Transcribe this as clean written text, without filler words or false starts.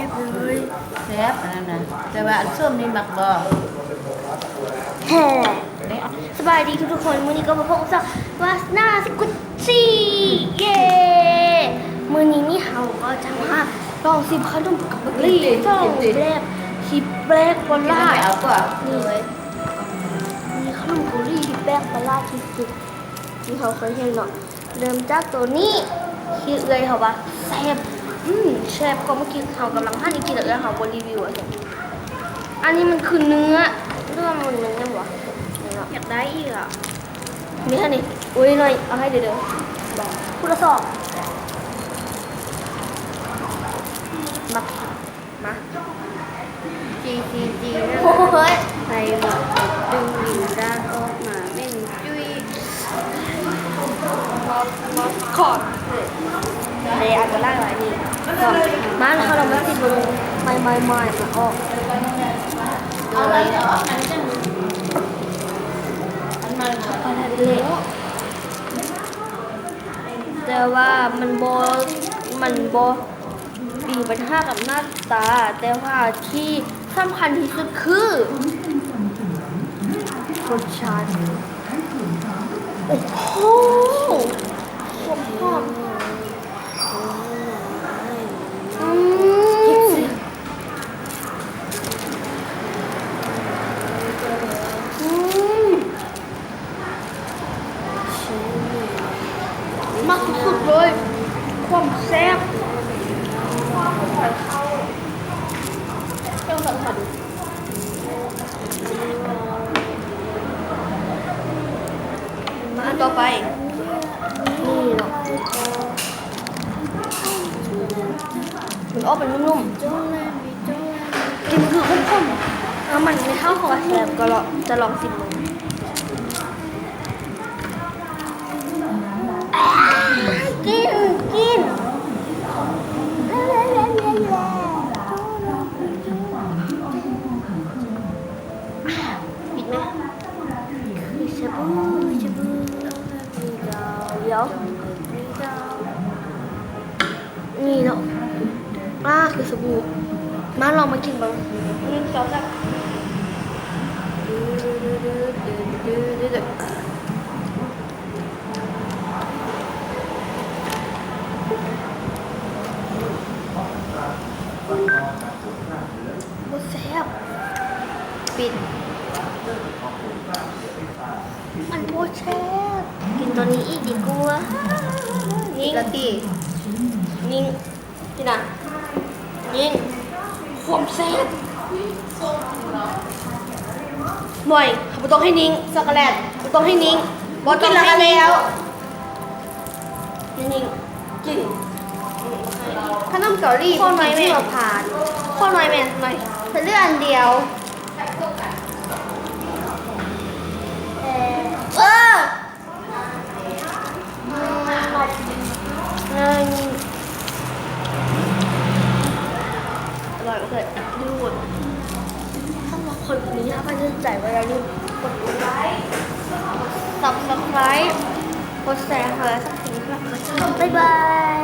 บเลยแซ่บอันนั้นนะแต่ว่าอันส้มนี่มักบ่ แฮ่สบายดีทุกคนมื้อนี้ก็มาพบกับวาสนาสกุชชี่เย้มื้อนี้นี่เฮาก็จะมาลองชิมขนมกับเบอร์รี่ช่องแรกคลิปแรกบนล่า เอาก่อน นี่เลยมีขนมเบอร์รี่ที่แป้งบนล่าที่สุดที่เขาเคยเห็นเนาะเริ่มจากตัวนี้คิดเลยเขาว่าแซ่บแซ่บก็เมื่อกี้เขากำลังหั่นกินแล้วเขาบนรีวิวอ่ะอันนี้มันคือเนื้อเรื่องมันเนื้อยังวะอยากได้อีกอ่ะนี่ค่ะนี่อุ้ยหน่อยเอาให้เดี๋ยวบอกพูดละสอบมาจีนะโอ้ยใส่หมดดึงดินด้านออกมาเม่นจุ้ยมาขอดเลยอาจจะไล่ไว้นี่มาแล้วเราไม่ติดลงไม่มาออก เอาเลยเอาอันนั้นจังอันมัน เอาเละแต่ว่ามันโบมีปัญหากับหน้าตาแต่ว่าที่สำคัญที่สุดคือรสชาติโอ้โหหอมมากสุดเลยความแซ่บมาต่อไปนี่เนาะมันออกเป็นนุ่มๆกินคือข้นๆมันไม่เท่าของแซ่บก็จะลองชิมดูกินปิดไหมคือชะบูเดี๋ยวนี่เนาะคือสบู่มาลองมากินบ้าง1 2 3บแซ่บปิดมันโบแซ่บกินตัวนี้อีกดีกว่านิ่งกะตีนิ่งที่น่ะนิ่งความแซ่บหน่อยเขาต้องให้นิ่งช็อกโกแลตต้องให้นิ่งบอกินแล้วนิ่งกินขนมเกาหลีข้อน้อยแม่ผ่านข้อน้อยแม่หน่อยแต่เลือกอันเดียวอร่อยเลยดูดถ้าว่าคนนี้ถ้าไม่ชื่นใจว่าอย่าลืมกดไลค์Subscribe กดแชร์หาสักทีครับบ๊ายบาย